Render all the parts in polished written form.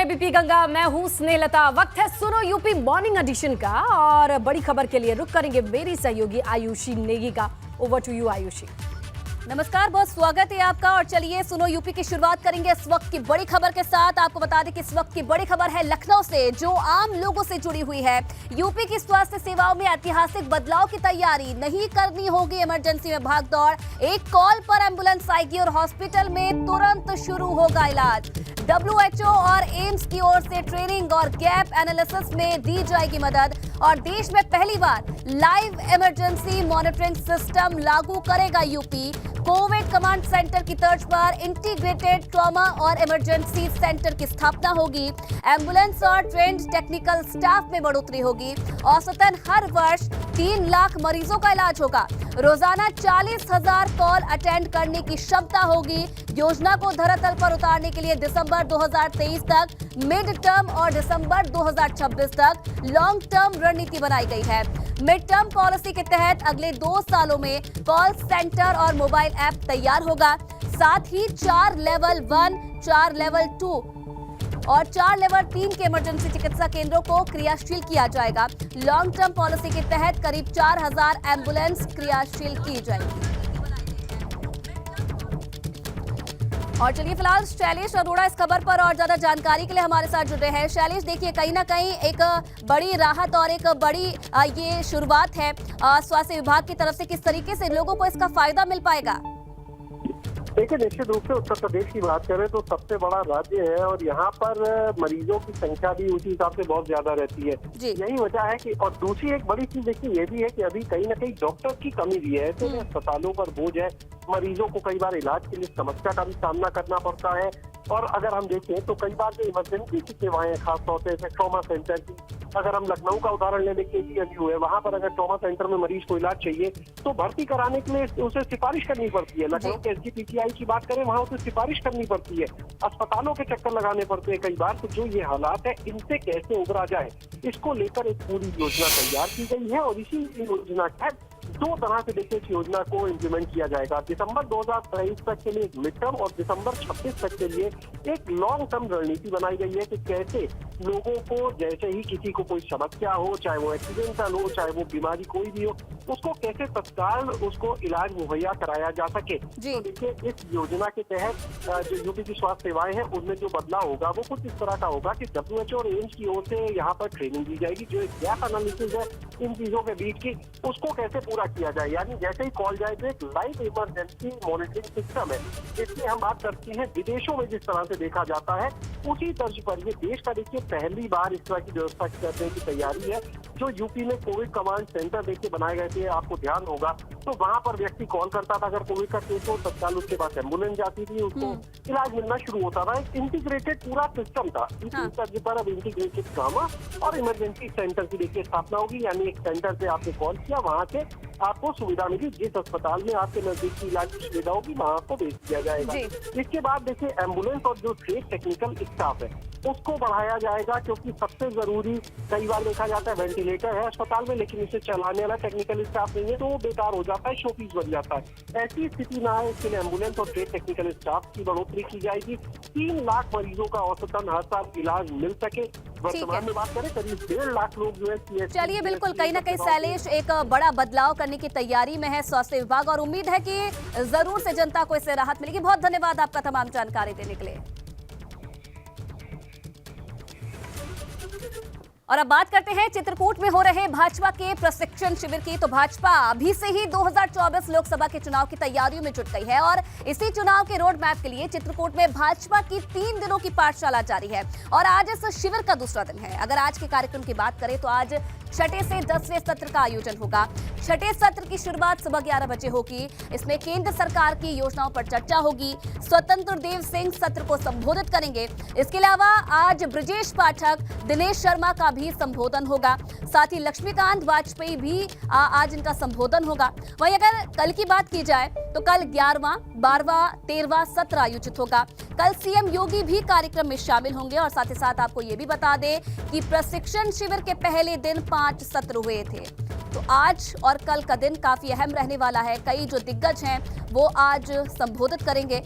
ABP Ganga, मैं हूं स्नेहलता। वक्त है सुनो यूपी मॉर्निंग एडिशन का और बड़ी खबर के लिए रुक करेंगे मेरी सहयोगी आयुषी नेगी का। Over to you Ayushi. नमस्कार, बहुत स्वागत है आपका। और चलिए सुनो यूपी की शुरुआत करेंगे इस वक्त की बड़ी खबर के साथ। आपको बता दें कि इस वक्त की बड़ी खबर है लखनऊ से, जो आम लोगों से जुड़ी हुई है। यूपी की स्वास्थ्य सेवाओं में ऐतिहासिक बदलाव की तैयारी, नहीं करनी होगी इमरजेंसी में भागदौड़। एक कॉल पर एम्बुलेंस आएगी और हॉस्पिटल में तुरंत शुरू होगा इलाज। WHO और एम्स की ओर से ट्रेनिंग और गैप एनालिसिस में दी जाएगी मदद। और देश में पहली बार लाइव इमरजेंसी मॉनिटरिंग सिस्टम लागू करेगा यूपी। कोविड कमांड सेंटर की तर्ज पर इंटीग्रेटेड ट्रॉमा और इमरजेंसी सेंटर की स्थापना होगी। एम्बुलेंस और ट्रेंड टेक्निकल स्टाफ में बढ़ोतरी होगी। औसतन हर वर्ष 3 लाख मरीजों का इलाज होगा। रोजाना 40,000 कॉल अटेंड करने की क्षमता होगी। योजना को धरातल पर उतारने के लिए दिसंबर 2023 तक मिड टर्म और दिसंबर 2026 तक लॉन्ग टर्म रणनीति बनाई गई है। मिड टर्म पॉलिसी के तहत अगले 2 सालों में कॉल सेंटर और मोबाइल ऐप तैयार होगा। साथ ही 4 लेवल 1, 4 लेवल 2 और 4 लेवल 3 के इमरजेंसी चिकित्सा केंद्रों को क्रियाशील किया जाएगा। लॉन्ग टर्म पॉलिसी के तहत करीब 4,000 एम्बुलेंस क्रियाशील की जाएगी। और चलिए फिलहाल शैलेश अरोड़ा इस खबर पर और ज्यादा जानकारी के लिए हमारे साथ जुड़ रहे हैं। शैलेश, देखिए कहीं ना कहीं एक बड़ी राहत और एक बड़ी ये शुरुआत है स्वास्थ्य विभाग की तरफ से। किस तरीके से लोगों को इसका फायदा मिल पाएगा? देखिए, निश्चित रूप से उत्तर प्रदेश की बात करें तो सबसे बड़ा राज्य है और यहाँ पर मरीजों की संख्या भी उसी हिसाब से बहुत ज्यादा रहती है। यही वजह है कि, और दूसरी एक बड़ी चीज देखिए ये भी है कि अभी कहीं ना कहीं डॉक्टर की कमी भी है। ऐसे में अस्पतालों पर बोझ है, मरीजों को कई बार इलाज के लिए समस्या का भी सामना करना पड़ता है। और अगर हम देखें तो कई बार जो इमरजेंसी की सेवाएं, खासतौर से ट्रॉमा सेंटर की, अगर हम लखनऊ का उदाहरण ले लें, KGMU है, वहां पर अगर ट्रॉमा सेंटर में मरीज को इलाज चाहिए तो भर्ती कराने के लिए उसे सिफारिश करनी पड़ती है। लखनऊ के SGPCI की बात करें, वहां उसे सिफारिश करनी पड़ती है, अस्पतालों के चक्कर लगाने पड़ते हैं कई बार। तो जो ये हालात है, इनसे कैसे उबरा जाए, इसको लेकर एक पूरी योजना तैयार की गई है। और इसी योजना के 2 तरह से देखिए इस योजना को इम्प्लीमेंट किया जाएगा। दिसंबर 2023 तक के लिए एक मिड टर्म और दिसंबर 26 तक के लिए एक लॉन्ग टर्म रणनीति बनाई गई है कि कैसे लोगों को, जैसे ही किसी को कोई समस्या हो, चाहे वो एक्सीडेंटल हो, चाहे वो बीमारी कोई भी हो, उसको कैसे तत्काल उसको इलाज मुहैया कराया जा सके। तो देखिए इस योजना के तहत जो यूपी की स्वास्थ्य सेवाएं हैं उनमें जो बदलाव होगा वो कुछ इस तरह का होगा कि WHO और एम्स की ओर से यहाँ पर ट्रेनिंग दी जाएगी। जो एक गैप एनालिसिस है इन चीजों के बीच की, उसको कैसे पूरा किया जाए। यानी जैसे ही कॉल जाए तो एक लाइव इमरजेंसी मॉनिटरिंग सिस्टम है। इसलिए हम बात करते हैं विदेशों में जिस तरह से देखा जाता है, उसी तर्ज पर ये देश का देखिए पहली बार इस तरह की व्यवस्था करने की तैयारी है। जो यूपी में कोविड कमांड सेंटर देखिए बनाए गए थे, आपको ध्यान होगा, तो वहां पर व्यक्ति कॉल करता था, अगर कोविड का केस हो तत्काल उसके पास एम्बुलेंस जाती थी, उसको इलाज मिलना शुरू होता था। एक इंटीग्रेटेड पूरा सिस्टम था। इसी तर्ज पर अब इंटीग्रेटेड ट्रॉमा और इमरजेंसी सेंटर की देखिए स्थापना होगी। यानी एक सेंटर से आपने कॉल किया, वहां से आपको सुविधा मिली, जिस अस्पताल में आपके नजदीक की इलाज की सुविधा होगी वहां आपको भेज दिया जाएगा। इसके बाद देखिए एम्बुलेंस और जो ट्रेन टेक्निकल स्टाफ है उसको बढ़ाया जाएगा, क्योंकि सबसे जरूरी कई बार देखा जाता है वेंटिलेटर है अस्पताल में, लेकिन इसे चलाने वाला टेक्निकल स्टाफ नहीं है तो वो बेकार हो जाता है, शोपीस बन जाता है। ऐसी स्थिति ना है, इसके लिए एम्बुलेंस और ट्रेन टेक्निकल स्टाफ की बढ़ोतरी की जाएगी। 3 लाख मरीजों का औसतन हर साल इलाज मिल सके। वर्तमान में बात करें करीब 1.5 लाख लोग जो है। चलिए बिल्कुल, कहीं ना कहीं शैलेश एक बड़ा बदलाव करने की तैयारी में है स्वास्थ्य विभाग और उम्मीद है कि जरूर से जनता को इससे राहत मिलेगी। बहुत धन्यवाद आपका तमाम जानकारी देने के लिए। और अब बात करते हैं चित्रकूट में हो रहे भाजपा के प्रशिक्षण शिविर की। तो भाजपा अभी से ही 2024 लोकसभा के चुनाव की तैयारियों में जुट गई है और इसी चुनाव के रोड मैप के लिए चित्रकूट में भाजपा की 3 दिनों की पाठशाला जारी है और आज इस शिविर का दूसरा दिन है। अगर आज के कार्यक्रम की बात करें तो आज 6ठे से 10वें सत्र का आयोजन होगा। 6ठे सत्र की शुरुआत सुबह 11 बजे होगी। इसमें केंद्र सरकार की योजनाओं पर चर्चा होगी। स्वतंत्र देव सिंह सत्र को संबोधित करेंगे। इसके अलावा आज ब्रजेश पाठक, दिनेश शर्मा का भी संबोधन होगा। साथ ही लक्ष्मीकांत वाजपेयी भी आज इनका संबोधन होगा। वहीं अगर कल की बात की जाए तो कल 11वां, 12वां, 13वां सत्र आयोजित होगा। कल सीएम योगी भी कार्यक्रम में शामिल होंगे और साथ ही साथ आपको ये भी बता दें कि प्रशिक्षण शिविर के पहले दिन 5 सत्र हुए थे। तो आज और कल का दिन काफी अहम रहने वाला है। कई जो दिग्गज हैं वो आज संबोधित करेंगे।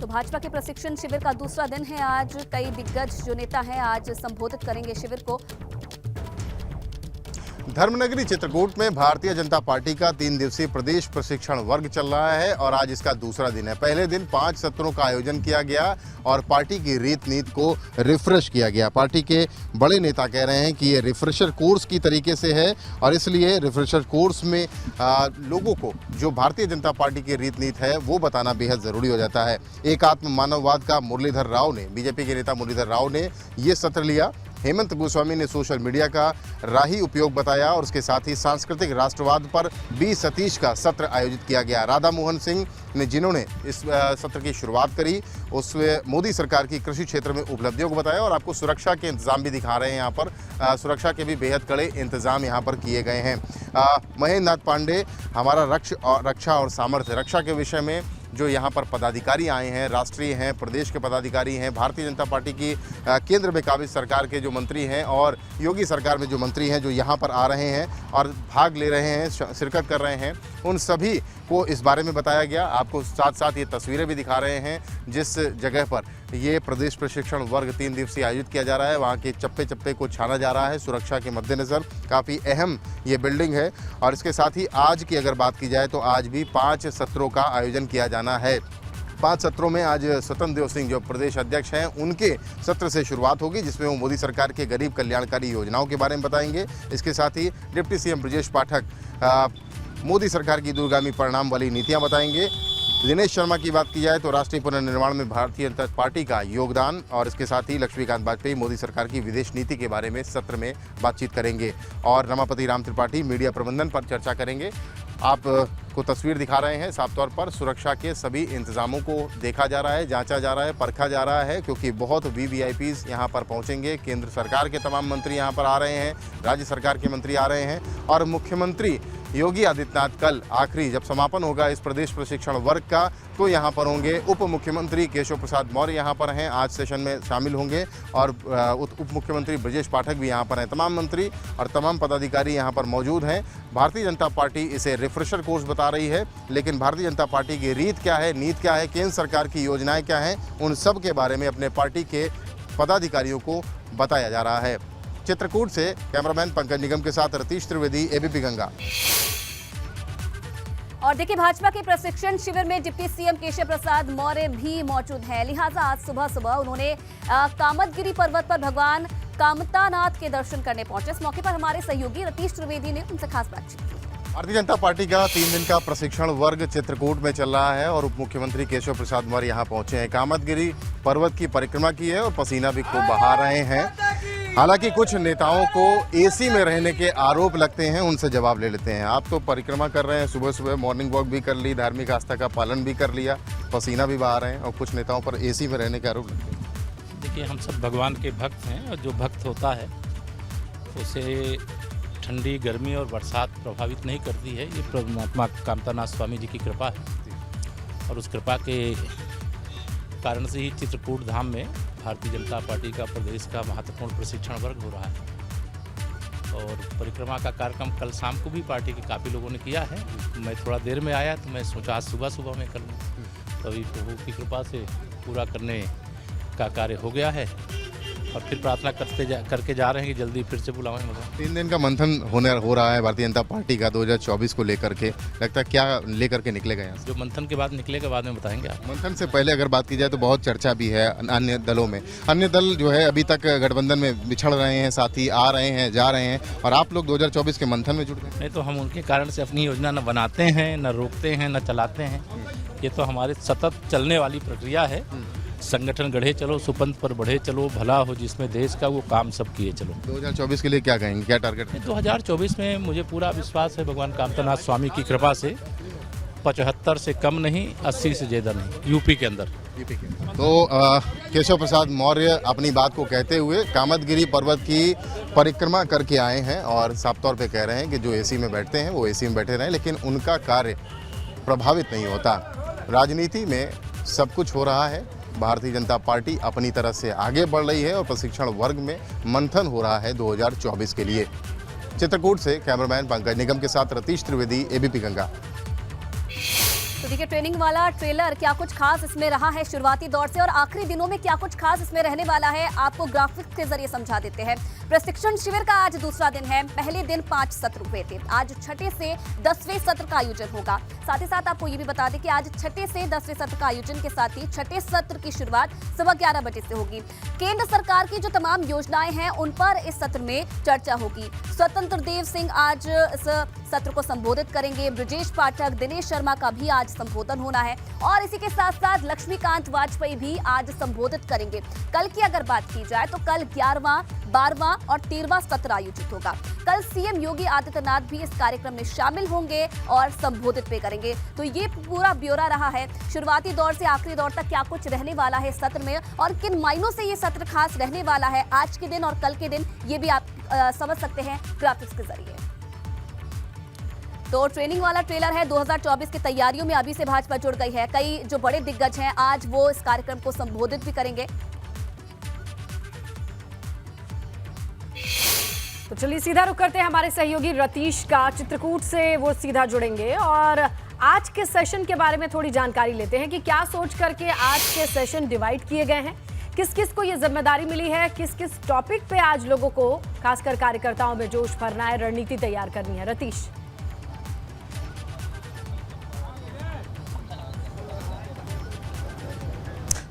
तो भाजपा के प्रशिक्षण शिविर का दूसरा दिन है आज। कई दिग्गज जो नेता हैं आज संबोधित करेंगे शिविर को। धर्मनगरी चित्रकूट में भारतीय जनता पार्टी का 3 दिवसीय प्रदेश प्रशिक्षण वर्ग चल रहा है और आज इसका दूसरा दिन है। पहले दिन 5 सत्रों का आयोजन किया गया और पार्टी की रीत नीति को रिफ्रेश किया गया। पार्टी के बड़े नेता कह रहे हैं कि ये रिफ्रेशर कोर्स की तरीके से है और इसलिए रिफ्रेशर कोर्स में लोगों को जो भारतीय जनता पार्टी की रीत नीति है वो बताना बेहद ज़रूरी हो जाता है। एकात्म मानववाद का मुरलीधर राव ने, बीजेपी के नेता मुरलीधर राव ने ये सत्र लिया। हेमंत गोस्वामी ने सोशल मीडिया का राही उपयोग बताया और उसके साथ ही सांस्कृतिक राष्ट्रवाद पर बी सतीश का सत्र आयोजित किया गया। राधा मोहन सिंह ने, जिन्होंने इस सत्र की शुरुआत करी, उसमें मोदी सरकार की कृषि क्षेत्र में उपलब्धियों को बताया और आपको सुरक्षा के इंतजाम भी दिखा रहे हैं। यहाँ पर सुरक्षा के भी बेहद कड़े इंतजाम यहाँ पर किए गए हैं। महेंद्र नाथ पांडे हमारा रक्षा और सामर्थ्य, रक्षा के विषय में जो यहाँ पर पदाधिकारी आए हैं, राष्ट्रीय हैं, प्रदेश के पदाधिकारी हैं, भारतीय जनता पार्टी की केंद्र में काबिज सरकार के जो मंत्री हैं और योगी सरकार में जो मंत्री हैं जो यहाँ पर आ रहे हैं और भाग ले रहे हैं, शिरकत कर रहे हैं, उन सभी को इस बारे में बताया गया। आपको साथ साथ ये तस्वीरें भी दिखा रहे हैं जिस जगह पर ये प्रदेश प्रशिक्षण वर्ग 3 दिवसीय आयोजित किया जा रहा है। वहाँ के चप्पे चप्पे को छाना जा रहा है सुरक्षा के मद्देनज़र। काफ़ी अहम ये बिल्डिंग है और इसके साथ ही आज की अगर बात की जाए तो आज भी 5 सत्रों का आयोजन किया जाना है। 5 सत्रों में आज स्वतंत्र देव सिंह जो प्रदेश अध्यक्ष हैं उनके सत्र से शुरुआत होगी जिसमें वो मोदी सरकार के गरीब कल्याणकारी योजनाओं के बारे में बताएंगे। इसके साथ ही डिप्टी सीएम ब्रजेश पाठक मोदी सरकार की दूरगामी परिणाम वाली नीतियां बताएंगे। दिनेश शर्मा की बात की जाए तो राष्ट्रीय पुनर्निर्माण में भारतीय जनता पार्टी का योगदान और इसके साथ ही लक्ष्मीकांत वाजपेयी मोदी सरकार की विदेश नीति के बारे में सत्र में बातचीत करेंगे और रमापति राम त्रिपाठी मीडिया प्रबंधन पर चर्चा करेंगे। आप को तस्वीर दिखा रहे हैं, साफ तौर पर सुरक्षा के सभी इंतजामों को देखा जा रहा है, जांचा जा रहा है, परखा जा रहा है क्योंकि बहुत वीवीआईपीज़ यहां पर पहुंचेंगे। केंद्र सरकार के तमाम मंत्री यहां पर आ रहे हैं, राज्य सरकार के मंत्री आ रहे हैं और मुख्यमंत्री योगी आदित्यनाथ कल आखिरी जब समापन होगा इस प्रदेश प्रशिक्षण वर्ग का तो यहाँ पर होंगे। उप मुख्यमंत्री केशव प्रसाद मौर्य यहाँ पर हैं, आज सेशन में शामिल होंगे और उप मुख्यमंत्री ब्रजेश पाठक भी यहाँ पर हैं। तमाम मंत्री और तमाम पदाधिकारी यहाँ पर मौजूद हैं। भारतीय जनता पार्टी इसे रिफ्रेशर कोर्स बता रही है, लेकिन भारतीय जनता पार्टी की रीत क्या है, नीति क्या है, केंद्र सरकार की योजनाएं क्या हैं, उन सब के बारे में अपने पार्टी के पदाधिकारियों को बताया जा रहा है। चित्रकूट से कैमरामैन पंकज निगम के साथ रतीश त्रिवेदी, एबीपी गंगा। और देखिए भाजपा के प्रशिक्षण शिविर में डिप्टी सीएम केशव प्रसाद मौर्य भी मौजूद हैं। लिहाजा आज सुबह सुबह उन्होंने कामतगिरी पर्वत पर भगवान कामतानाथ के दर्शन करने पहुंचे। इस मौके पर हमारे सहयोगी रतीश त्रिवेदी ने उनसे खास बातचीत की। भारतीय जनता पार्टी का 3 दिन का प्रशिक्षण वर्ग चित्रकूट में चल रहा है और उप मुख्यमंत्री केशव प्रसाद मौर्य यहाँ पहुंचे हैं। कामतगिरी पर्वत की परिक्रमा की है और पसीना भी खूब बहा रहे हैं। हालांकि कुछ नेताओं को एसी में रहने के आरोप लगते हैं, उनसे जवाब ले लेते हैं। आप तो परिक्रमा कर रहे हैं, सुबह सुबह मॉर्निंग वॉक भी कर ली, धार्मिक आस्था का पालन भी कर लिया, पसीना भी बहा रहे हैं और कुछ नेताओं पर एसी में रहने के आरोप लगते हैं। देखिए हम सब भगवान के भक्त हैं और जो भक्त होता है उसे ठंडी, गर्मी और बरसात प्रभावित नहीं करती है। ये परमात्मा कामतानाथ स्वामी जी की कृपा है और उस कृपा के कारण से ही चित्रकूट धाम में भारतीय जनता पार्टी का प्रदेश का महत्वपूर्ण प्रशिक्षण वर्ग हो रहा है। और परिक्रमा का कार्यक्रम कल शाम को भी पार्टी के काफ़ी लोगों ने किया है। मैं थोड़ा देर में आया तो मैं सोचा आज सुबह सुबह में कर लूँ, तो अभी प्रभु की कृपा से पूरा करने का कार्य हो गया है और फिर प्रार्थना करके जा रहे हैं कि जल्दी फिर से बुलावें भगवान। 3 दिन का मंथन हो रहा है भारतीय जनता पार्टी का 2024 को लेकर के, लगता है क्या लेकर के निकलेगा यहाँ से? जो मंथन के बाद निकलेगा बाद में बताएंगे आप। मंथन से पहले अगर बात की जाए तो बहुत चर्चा भी है अन्य दलों में। अन्य दल जो है अभी तक गठबंधन में बिछड़ रहे हैं, साथी आ रहे हैं, जा रहे हैं और आप लोग 2024 के मंथन में जुट गए। नहीं तो हम उनके कारण से अपनी योजना न बनाते हैं, न रोकते हैं, न चलाते हैं। ये तो हमारे सतत चलने वाली प्रक्रिया है। संगठन गढ़े चलो, सुपंथ पर बढ़े चलो, भला हो जिसमें देश का वो काम सब किए चलो। 2024 के लिए क्या कहेंगे, क्या टारगेट है? 2024 में मुझे पूरा विश्वास है भगवान कामतानाथ स्वामी की कृपा से 75 से कम नहीं, 80 से ज़्यादा नहीं, यूपी के अंदर। तो केशव प्रसाद मौर्य अपनी बात को कहते हुए कामतगिरी पर्वत की परिक्रमा करके आए हैं और साफ तौर पे कह रहे हैं कि जो एसी में बैठते हैं वो एसी में बैठे रहें, लेकिन उनका कार्य प्रभावित नहीं होता। राजनीति में सब कुछ हो रहा है, भारतीय जनता पार्टी अपनी तरह से आगे बढ़ रही है और प्रशिक्षण वर्ग में मंथन हो रहा है 2024 के लिए। चित्रकूट से कैमरामैन पंकज निगम के साथ रतीश त्रिवेदी, एबीपी गंगा। तो देखिए, ट्रेनिंग वाला ट्रेलर क्या कुछ खास इसमें रहा है शुरुआती दौर से और आखिरी दिनों में क्या कुछ खास इसमें रहने वाला है, आपको ग्राफिक्स के जरिए समझा देते हैं। प्रशिक्षण शिविर का आज दूसरा दिन है। पहले दिन 5 सत्र हुए थे। आज छठे से 10वें सत्र का आयोजन होगा। साथ ही साथ आपको ये भी बता दें कि आज छठे से 10वें सत्र का आयोजन के साथ ही छठे सत्र की शुरुआत सुबह 11 बजे से होगी। केंद्र सरकार की जो तमाम योजनाएं हैं उन पर इस सत्र में चर्चा होगी। स्वतंत्र देव सिंह आज इस सत्र को संबोधित करेंगे। ब्रजेश पाठक, दिनेश शर्मा का भी आज संबोधन होना है और इसी के साथ साथ लक्ष्मीकांत वाजपेयी भी आज संबोधित करेंगे। कल की अगर बात की जाए तो कल 11वां, 12वां और 13वां सत्र आयोजित होगा। कल सीएम योगी आदित्यनाथ भी इस कार्यक्रम में शामिल होंगे और संबोधित भी करेंगे। तो ये पूरा ब्यौरा रहा है शुरुआती दौर से आखिरी दौर तक क्या कुछ रहने वाला है सत्र में और किन मायनों से ये सत्र खास रहने वाला है आज के दिन और कल के दिन, ये भी आप समझ सकते हैं ग्राफिक्स के जरिए। तो ट्रेनिंग वाला ट्रेलर है। 2024 की तैयारियों में अभी से भाजपा जुड़ गई है। कई जो बड़े दिग्गज हैं आज वो इस कार्यक्रम को संबोधित भी करेंगे। तो चलिए सीधा रुख करते हैं हमारे सहयोगी रतीश का। चित्रकूट से वो सीधा जुड़ेंगे और आज के सेशन के बारे में थोड़ी जानकारी लेते हैं कि क्या सोच करके आज के सेशन डिवाइड किए गए हैं, किस किस को ये जिम्मेदारी मिली है, किस किस टॉपिक पे आज लोगों को खासकर कार्यकर्ताओं में जोश भरना है, रणनीति तैयार करनी है। रतीश।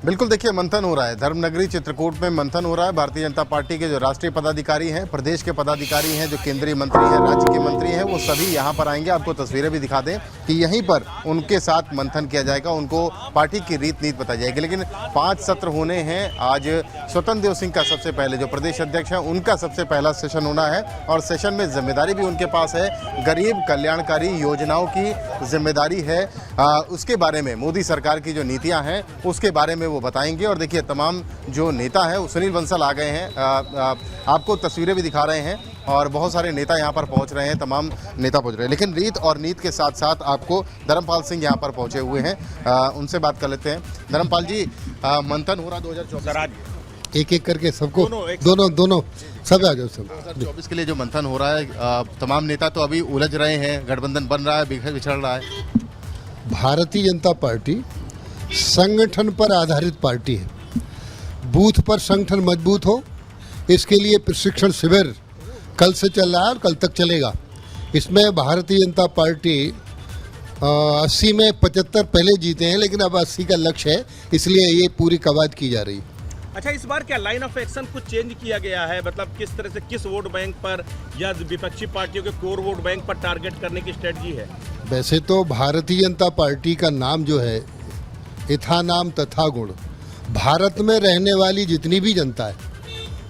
बिल्कुल, देखिए मंथन हो रहा है। धर्मनगरी चित्रकूट में मंथन हो रहा है। भारतीय जनता पार्टी के जो राष्ट्रीय पदाधिकारी हैं, प्रदेश के पदाधिकारी हैं, जो केंद्रीय मंत्री हैं, राज्य के मंत्री हैं, वो सभी यहाँ पर आएंगे। आपको तस्वीरें भी दिखा दें कि यहीं पर उनके साथ मंथन किया जाएगा, उनको पार्टी की रीत नीति बताई जाएगी। लेकिन 5 सत्र होने हैं। आज स्वतंत्र देव सिंह का सबसे पहले, जो प्रदेश अध्यक्ष हैं, उनका सबसे पहला सेशन होना है और सेशन में जिम्मेदारी भी उनके पास है। गरीब कल्याणकारी योजनाओं की जिम्मेदारी है। उसके बारे में, मोदी सरकार की जो नीतियाँ हैं उसके बारे में वो बताएंगे। और देखिए तमाम जो नेता है, सुनील बंसल आ गए हैं, आपको तस्वीरें भी दिखा रहे हैं और बहुत सारे नेता यहाँ पर पहुँच रहे हैं, तमाम नेता पहुँच रहे हैं। लेकिन रीत और नीत के साथ साथ आपको धर्मपाल सिंह यहाँ पर पहुँचे हुए हैं, उनसे बात कर लेते हैं। धर्मपाल जी, मंथन हो रहा 2024 एक एक करके सबको दोनों सब आ जाओ। सब 2024 के लिए जो मंथन हो रहा है, तमाम नेता तो अभी उलझ रहे हैं, गठबंधन बन रहा है, बिछड़ रहा है। भारतीय जनता पार्टी संगठन पर आधारित पार्टी है। बूथ पर संगठन मजबूत हो, इसके लिए प्रशिक्षण शिविर कल से चल रहा है और कल तक चलेगा। इसमें भारतीय जनता पार्टी 80 में 75 पहले जीते हैं, लेकिन अब 80 का लक्ष्य है, इसलिए ये पूरी कवायद की जा रही है। अच्छा, इस बार क्या लाइन ऑफ एक्शन कुछ चेंज किया गया है? मतलब किस तरह से, किस वोट बैंक पर या विपक्षी पार्टियों के कोर वोट बैंक पर टारगेट करने की स्ट्रेटजी है? वैसे तो भारतीय जनता पार्टी का नाम जो है, यथा नाम तथा गुण। भारत में रहने वाली जितनी भी जनता है,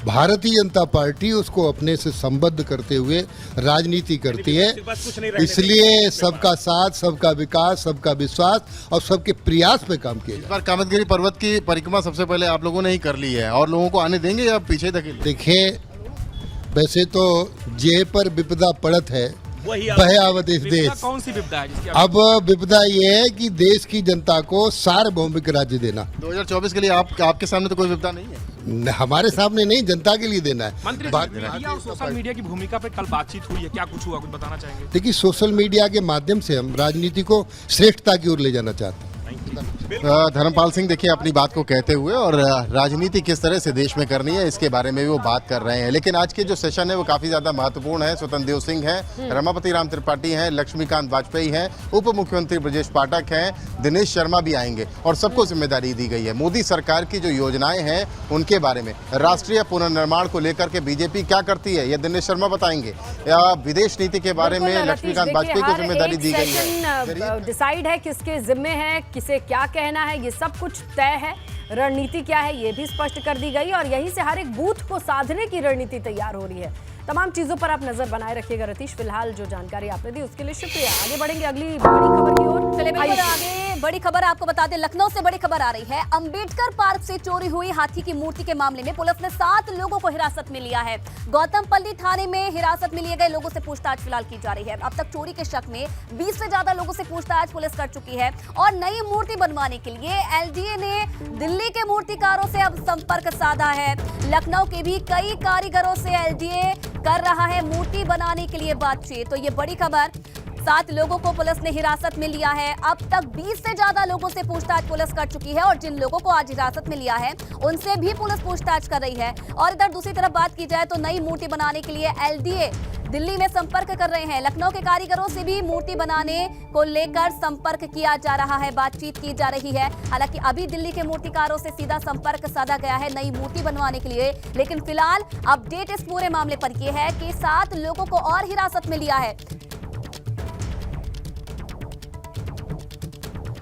भारतीय जनता पार्टी उसको अपने से संबद्ध करते हुए राजनीति करती है। इसलिए सबका साथ, सबका विकास, सबका विश्वास और सबके प्रयास पे काम किया। इस बार कामतगिरी पर्वत की परिक्रमा सबसे पहले आप लोगों ने ही कर ली है और लोगों को आने देंगे या पीछे धकेलेंगे? देखिए, वैसे तो जे पर विपदा पड़त है, भयावह देश। कौन सी विपदा है? अब विपदा ये है कि देश की जनता को सार्वभौमिक राज्य देना। 2024 के लिए आपके सामने तो कोई विपदा नहीं है? हमारे सामने नहीं, जनता के लिए देना है। मंत्री, मीडिया और सोशल मीडिया की भूमिका पे कल बातचीत हुई है, क्या कुछ हुआ, कुछ बताना चाहेंगे? देखिए, सोशल मीडिया के माध्यम से हम राजनीति को श्रेष्ठता की ओर ले जाना चाहते हैं। धर्मपाल सिंह देखिए अपनी बात को कहते हुए और राजनीति किस तरह से देश में करनी है इसके बारे में भी वो बात कर रहे हैं। लेकिन आज के जो सेशन है वो काफी ज्यादा महत्वपूर्ण है। स्वतंत्र देव सिंह हैं, रमापति राम त्रिपाठी हैं, लक्ष्मीकांत वाजपेयी हैं, उप मुख्यमंत्री ब्रजेश पाठक हैं, दिनेश शर्मा भी आएंगे और सबको जिम्मेदारी दी गई है। मोदी सरकार की जो योजनाएं हैं उनके बारे में, राष्ट्रीय पुनर्निर्माण को लेकर के बीजेपी क्या करती है ये दिनेश शर्मा बताएंगे, या विदेश नीति के बारे में लक्ष्मीकांत वाजपेयी को जिम्मेदारी दी गई है। डिसाइड है किसके जिम्मे है, किसे क्या कहना है, ये सब कुछ तय है। रणनीति क्या है ये भी स्पष्ट कर दी गई और यहीं से हर एक बूथ को साधने की रणनीति तैयार हो रही है। तमाम चीजों पर आप नजर बनाए रखिएगा। रतीश, फिलहाल जो जानकारी आपने दी उसके लिए शुक्रिया। आगे बढ़ेंगे अगली बड़ी खबर की ओर। चलिए बिल्कुल आगे बड़ी खबर आपको बता दें, लखनऊ से बड़ी खबर आ रही है। अंबेडकर पार्क से चोरी हुई हाथी की मूर्ति के मामले में पुलिस ने 7 लोगों को हिरासत में लिया है। गौतमपल्ली थाने में हिरासत में लिए गए लोगों से पूछताछ फिलहाल की जा रही है। अब तक चोरी के शक में 20 से ज्यादा लोगों से पूछताछ पुलिस कर चुकी है और नई मूर्ति बनवाने के लिए एलडीए ने दिल्ली के मूर्तिकारों से अब संपर्क साधा है। लखनऊ के भी कई कारीगरों से एलडीए कर रहा है मूर्ति बनाने के लिए बातचीत। तो ये बड़ी खबर, 7 लोगों को पुलिस ने हिरासत में लिया है। अब तक 20 से ज्यादा लोगों से पूछताछ पुलिस कर चुकी है और जिन लोगों को आज हिरासत में लिया है उनसे भी पुलिस पूछताछ कर रही है। और इधर दूसरी तरफ बात की जाए तो नई मूर्ति बनाने के लिए एलडीए दिल्ली में संपर्क कर रहे हैं। लखनऊ के कारीगरों से भी मूर्ति बनाने को लेकर संपर्क किया जा रहा है, बातचीत की जा रही है। हालांकि अभी दिल्ली के मूर्तिकारों से सीधा संपर्क साधा गया है नई मूर्ति बनवाने के लिए, लेकिन फिलहाल अपडेट इस पूरे मामले पर यह है कि 7 लोगों को और हिरासत में लिया है।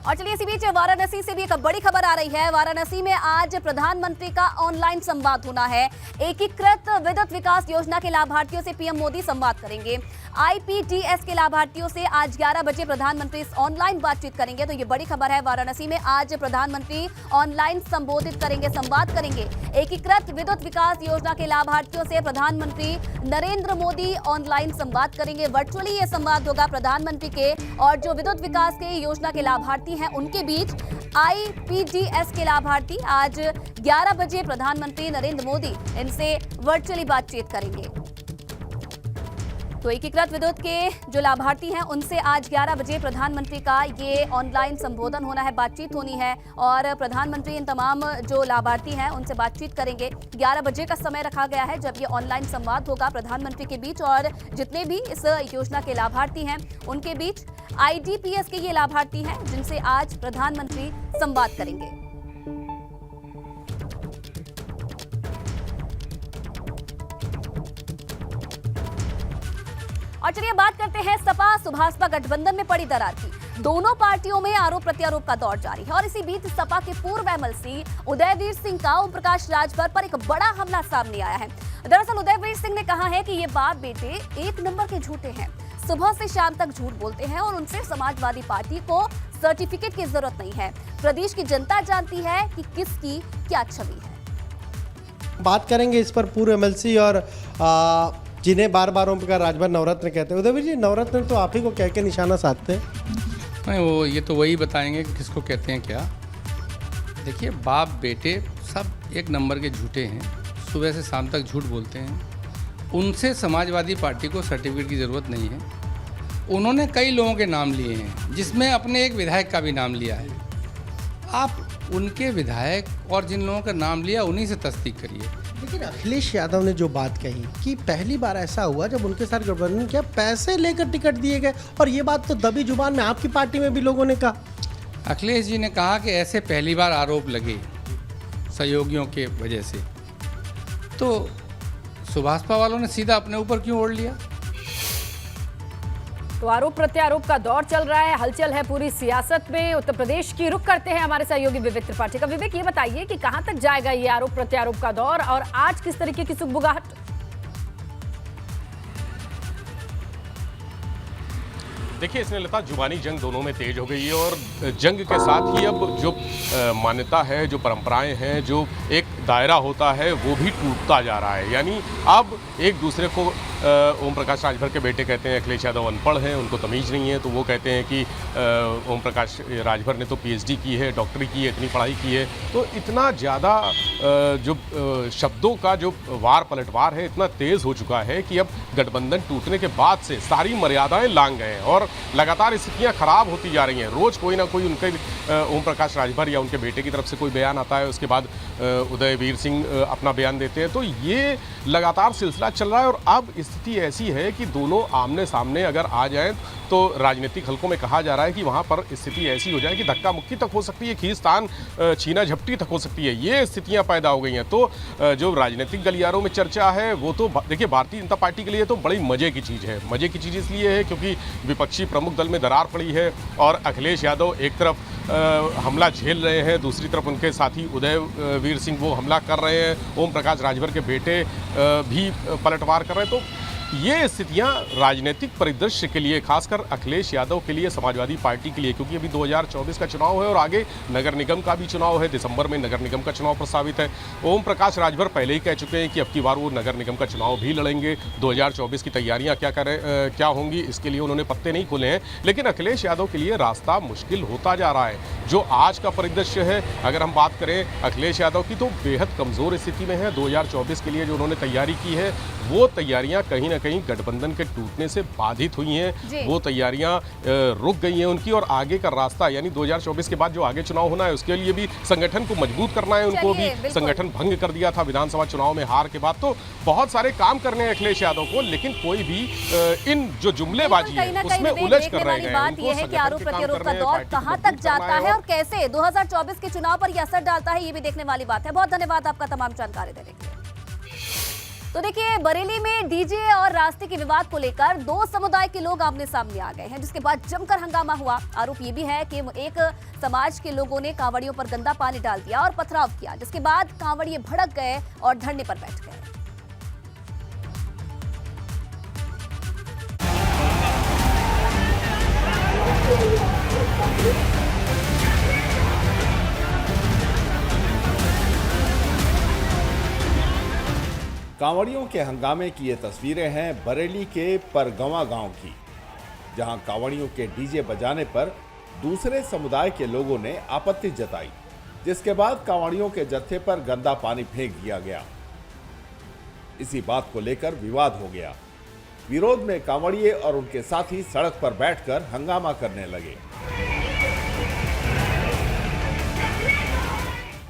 और चलिए इसी बीच वाराणसी से भी एक बड़ी खबर आ रही है। वाराणसी में आज प्रधानमंत्री का ऑनलाइन संवाद होना है। एकीकृत विद्युत विकास योजना के लाभार्थियों से पीएम मोदी संवाद करेंगे। आईपीडीएस के लाभार्थियों से आज 11 बजे प्रधानमंत्री ऑनलाइन बातचीत करेंगे। तो ये बड़ी खबर है, वाराणसी में आज प्रधानमंत्री ऑनलाइन संबोधित करेंगे, संवाद करेंगे। एकीकृत विद्युत विकास योजना के लाभार्थियों से प्रधानमंत्री नरेंद्र मोदी ऑनलाइन संवाद करेंगे। वर्चुअली ये संवाद होगा प्रधानमंत्री के और जो विद्युत विकास के योजना के लाभार्थी हैं उनके बीच। आईपीडीएस के लाभार्थी आज 11 बजे प्रधानमंत्री नरेंद्र मोदी इनसे वर्चुअली बातचीत करेंगे। तो एकीकृत विद्युत के जो लाभार्थी हैं उनसे आज 11 बजे प्रधानमंत्री का ये ऑनलाइन संबोधन होना है, बातचीत होनी है और प्रधानमंत्री इन तमाम जो लाभार्थी हैं उनसे बातचीत करेंगे। 11 बजे का समय रखा गया है जब ये ऑनलाइन संवाद होगा प्रधानमंत्री के बीच और जितने भी इस योजना के लाभार्थी हैं उनके बीच। आईडीपीएस के ये लाभार्थी हैं जिनसे आज प्रधानमंत्री संवाद करेंगे। और चलिए बात करते हैं सपा सुभाषपा गठबंधन में पड़ी दरार की। दोनों पार्टियों में आरोप प्रत्यारोप का दौर जारी है और इसी बीच सपा के पूर्व एमएलसी उदयवीर सिंह का ओम प्रकाश राजभर पर एक बड़ा हमला सामने आया है। दरअसल उदयवीर सिंह ने कहा है कि ये बाप बेटे एक नंबर के झूठे हैं, सुबह से शाम तक झूठ बोलते हैं और उनसे समाजवादी पार्टी को सर्टिफिकेट की जरूरत नहीं है। प्रदेश की जनता जानती है कि किसकी क्या छवि है। बात करेंगे इस पर पूर्व एमएलसी और जिन्हें बार बार ओम प्रकाश राजभर नवरत्न कहते हैं। उदयवीर जी, नवरत्न तो आप ही को कह के निशाना साधते हैं। नहीं, वो ये तो वही बताएंगे कि किसको कहते हैं क्या। देखिए, बाप बेटे सब एक नंबर के झूठे हैं, सुबह से शाम तक झूठ बोलते हैं। उनसे समाजवादी पार्टी को सर्टिफिकेट की ज़रूरत नहीं है। उन्होंने कई लोगों के नाम लिए हैं जिसमें अपने एक विधायक का भी नाम लिया है। आप उनके विधायक और जिन लोगों का नाम लिया उन्हीं से तस्दीक करिए। लेकिन अखिलेश यादव ने जो बात कही कि पहली बार ऐसा हुआ जब उनके साथ गठबंधन किया, पैसे लेकर टिकट दिए गए, और ये बात तो दबी जुबान में आपकी पार्टी में भी लोगों ने कहा। अखिलेश जी ने कहा कि ऐसे पहली बार आरोप लगे सहयोगियों के वजह से, तो सुभाषपा वालों ने सीधा अपने ऊपर क्यों ओढ़ लिया। तो आरोप प्रत्यारोप का दौर चल रहा है, हलचल है पूरी सियासत में। उत्तर प्रदेश की रुख करते हैं हमारे सहयोगी विवेक त्रिपाठी का। विवेक, ये बताइए कि कहां तक जाएगा ये आरोप प्रत्यारोप का दौर और आज किस तरीके की सुगबुगाहट? देखिए स्नेहलता, जुबानी जंग दोनों में तेज हो गई है और जंग के साथ ही अब जो मान्यता है, जो परंपराएं हैं, जो एक दायरा होता है वो भी टूटता जा रहा है। यानी अब एक दूसरे को ओम प्रकाश राजभर के बेटे कहते हैं अखिलेश यादव अनपढ़ हैं, उनको तमीज़ नहीं है, तो वो कहते हैं कि ओम प्रकाश राजभर ने तो पीएचडी की है, डॉक्टरी की है, इतनी पढ़ाई की है। तो इतना ज़्यादा जो शब्दों का जो वार पलटवार है इतना तेज़ हो चुका है कि अब गठबंधन टूटने के बाद से सारी मर्यादाएं लांघ गए हैं और लगातार स्थितियां खराब होती जा रही हैं। रोज़ कोई ना कोई उनके ओम प्रकाश राजभर या उनके बेटे की तरफ से कोई बयान आता है, उसके बाद उदयवीर सिंह अपना बयान देते हैं। तो ये लगातार सिलसिला चल रहा है और अब स्थिति ऐसी है कि दोनों आमने सामने अगर आ जाएं तो राजनीतिक हलकों में कहा जा रहा है कि वहाँ पर स्थिति ऐसी हो जाए कि धक्का मुक्की तक हो सकती है, खींचतान छीना झपटी तक हो सकती है। ये स्थितियाँ पैदा हो गई हैं। तो जो राजनीतिक गलियारों में चर्चा है वो तो देखिए भारतीय जनता पार्टी के लिए तो बड़ी मज़े की चीज़ है। मज़े की चीज़ इसलिए है क्योंकि विपक्षी प्रमुख दल में दरार पड़ी है और अखिलेश यादव एक तरफ हमला झेल रहे हैं, दूसरी तरफ उनके साथी उदयवीर सिंह वो हमला कर रहे हैं, ओम प्रकाश राजभर के बेटे भी पलटवार कर रहे हैं। तो ये स्थितियां राजनीतिक परिदृश्य के लिए, खासकर अखिलेश यादव के लिए, समाजवादी पार्टी के लिए, क्योंकि अभी 2024 का चुनाव है और आगे नगर निगम का भी चुनाव है, दिसंबर में नगर निगम का चुनाव प्रस्तावित है। ओम प्रकाश राजभर पहले ही कह चुके हैं कि अब की बार वो नगर निगम का चुनाव भी लड़ेंगे। 2024 की तैयारियां क्या होंगी इसके लिए उन्होंने पत्ते नहीं खोले हैं। लेकिन अखिलेश यादव के लिए रास्ता मुश्किल होता जा रहा है। जो आज का परिदृश्य है, अगर हम बात करें अखिलेश यादव की, तो बेहद कमज़ोर स्थिति में है। 2024 के लिए जो उन्होंने तैयारी की है वो तैयारियाँ कहीं ना कहीं गठबंधन के टूटने से बाधित हुई जी। हैं। वो तैयारियां रुक गई हैं उनकी, और आगे का रास्ता यानी 2024 के बाद जो आगे चुनाव होना है उसके लिए भी संगठन को मजबूत करना है उनको चलिए, भी। बिल्कुल। संगठन भंग कर दिया था विधानसभा चुनाव में हार के बाद, तो बहुत सारे काम करने हैं अखिलेश यादव को, लेकिन कोई भी इन जो जुमलेबाजी कहीं ना है कहीं उसमें विवेक, उलझ देखने कर रह वाली गए हैं। बात उनको यह है कि संगठन आरोप के काम प्रत्यारोप का करने हैं, दौर पार्टी को कहां मजबूत तक जाता करना है और कैसे 2024 के चुनाव पर यह असर डालता है, ये भी देखने वाली बात है। बहुत धन्यवाद आपका तमाम जानकारी देने के लिए। तो देखिए, बरेली में डीजे और रास्ते के विवाद को लेकर दो समुदाय के लोग आमने सामने आ गए हैं, जिसके बाद जमकर हंगामा हुआ। आरोप ये भी है कि एक समाज के लोगों ने कांवड़ियों पर गंदा पानी डाल दिया और पथराव किया, जिसके बाद कांवड़िए भड़क गए और धरने पर बैठ गए। कांवड़ियों के हंगामे की ये तस्वीरें हैं बरेली के परगवा गांव की, जहां कांवड़ियों के डीजे बजाने पर दूसरे समुदाय के लोगों ने आपत्ति जताई, जिसके बाद कांवड़ियों के जत्थे पर गंदा पानी फेंक दिया गया। इसी बात को लेकर विवाद हो गया। विरोध में कांवड़िए और उनके साथी सड़क पर बैठकर हंगामा करने लगे।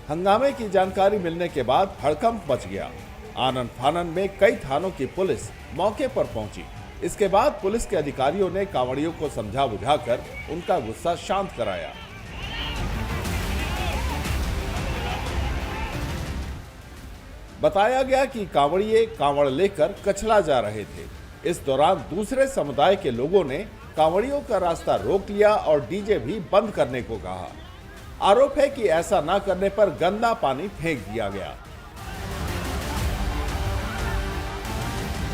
हंगामे की जानकारी मिलने के बाद हड़कंप मच गया। आनन फानन में कई थानों की पुलिस मौके पर पहुंची। इसके बाद पुलिस के अधिकारियों ने कांवड़ियों को समझा बुझाकर उनका गुस्सा शांत कराया। बताया गया कि कांवड़िए कांवड़ लेकर कचला जा रहे थे। इस दौरान दूसरे समुदाय के लोगों ने कांवड़ियों का रास्ता रोक लिया और डीजे भी बंद करने को कहा। आरोप है कि ऐसा न करने पर गंदा पानी फेंक दिया गया।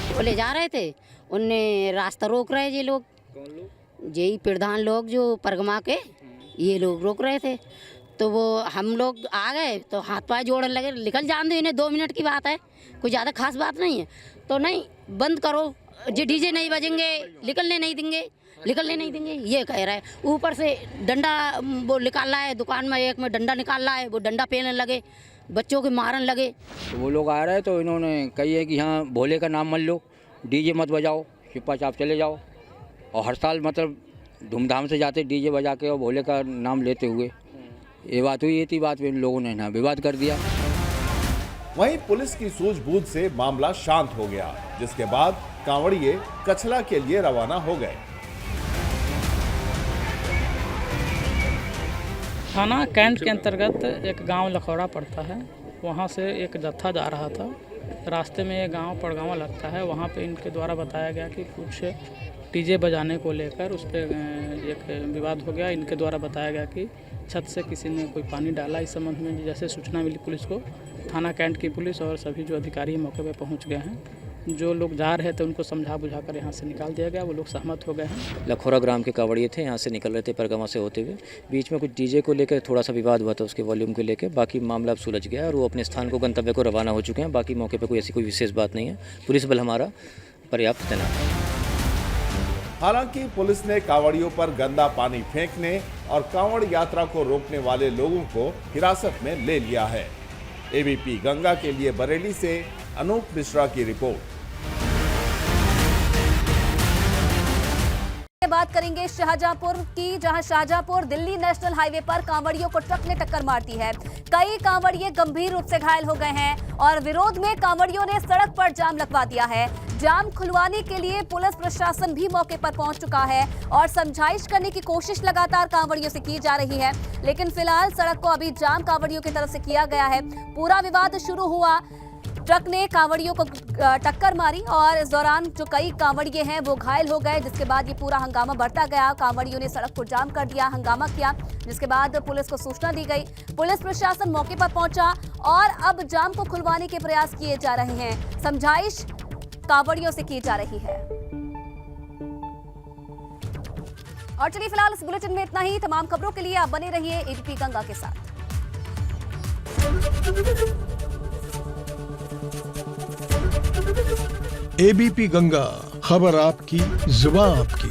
वो ले जा रहे थे, उनने रास्ता रोक रहे ये लोग। कौन लोग? यही प्रधान लोग जो परगमा के, ये लोग रोक रहे थे। तो वो हम लोग आ गए तो हाथ पाए जोड़ने लगे, निकल जान दो इन्हें, 2 मिनट की बात है, कोई ज़्यादा खास बात नहीं है। तो नहीं, बंद करो, जो डीजे नहीं बजेंगे, निकलने नहीं देंगे, ये कह रहा है। ऊपर से डंडा वो निकाल रहा है, दुकान में एक में डंडा निकाल रहा है, वो डंडा पहनने लगे, बच्चों के मारन लगे। तो वो लोग आ रहे तो इन्होंने कही है कि यहाँ भोले का नाम मत लो, डीजे मत बजाओ, चुपचाप चले जाओ। और हर साल मतलब धूमधाम से जाते डीजे बजा के और भोले का नाम लेते हुए। ये बात हुई, ये थी बात में इन लोगों ने ना विवाद कर दिया। वहीं पुलिस की सूझबूझ से मामला शांत हो गया, जिसके बाद कांवड़िए कचला के लिए रवाना हो गए। थाना कैंट के अंतर्गत एक गांव लखौड़ा पड़ता है, वहां से एक जत्था जा रहा था। रास्ते में ये गांव पड़गांव लगता है, वहां पे इनके द्वारा बताया गया कि कुछ डीजे बजाने को लेकर उस पर एक विवाद हो गया। इनके द्वारा बताया गया कि छत से किसी ने कोई पानी डाला। इस संबंध में जैसे सूचना मिली पुलिस को, थाना कैंट की पुलिस और सभी जो अधिकारी मौके पर पहुँच गए हैं। जो लोग जा रहे थे उनको समझा बुझाकर यहाँ से निकाल दिया गया, वो लोग सहमत हो गए हैं। लखौरा ग्राम के कांवड़िए थे, यहाँ से निकल रहे थे परगमा से होते हुए। बीच में कुछ डीजे को लेकर थोड़ा सा विवाद हुआ था, उसके वॉल्यूम को लेकर। बाकी मामला अब सुलझ गया और वो अपने स्थान को, गंतव्य को रवाना हो चुके हैं। बाकी मौके पर कोई ऐसी कोई विशेष बात नहीं है। पुलिस बल हमारा पर्याप्त तैनात है। हालांकि पुलिस ने कांवड़ियों पर गंदा पानी फेंकने और कांवड़ यात्रा को रोकने वाले लोगों को हिरासत में ले लिया है। एबीपी गंगा के लिए बरेली से अनूप मिश्रा की रिपोर्ट। बात करेंगे शाहजहांपुर की, जहां शाहजहांपुर दिल्ली नेशनल हाईवे पर कांवड़ियों को ट्रक ने टक्कर मार दी है। कई कांवड़िए गंभीर रूप से घायल हो गए हैं और विरोध में कांवड़ियों ने सड़क पर जाम लगवा दिया है। जाम खुलवाने के लिए पुलिस प्रशासन भी मौके पर पहुंच चुका है और समझाइश करने की कोशिश लगातार कांवड़ियों से की जा रही है, लेकिन फिलहाल सड़क को अभी जाम कांवड़ियों की तरफ से किया गया है। पूरा विवाद शुरू हुआ, ट्रक ने कांवड़ियों को टक्कर मारी और इस दौरान जो कई कांवड़िए हैं वो घायल हो गए, जिसके बाद ये पूरा हंगामा बढ़ता गया। कांवड़ियों ने सड़क को जाम कर दिया, हंगामा किया, जिसके बाद पुलिस को सूचना दी गई। पुलिस प्रशासन मौके पर पहुंचा और अब जाम को खुलवाने के प्रयास किए जा रहे हैं। समझाइश कांवड़ियों से की जा रही है। और चलिए फिलहाल इस बुलेटिन में इतना ही। तमाम खबरों के लिए आप बने रहिए एबीपी गंगा के साथ। एबीपी गंगा, खबर आपकी, जुबान आपकी।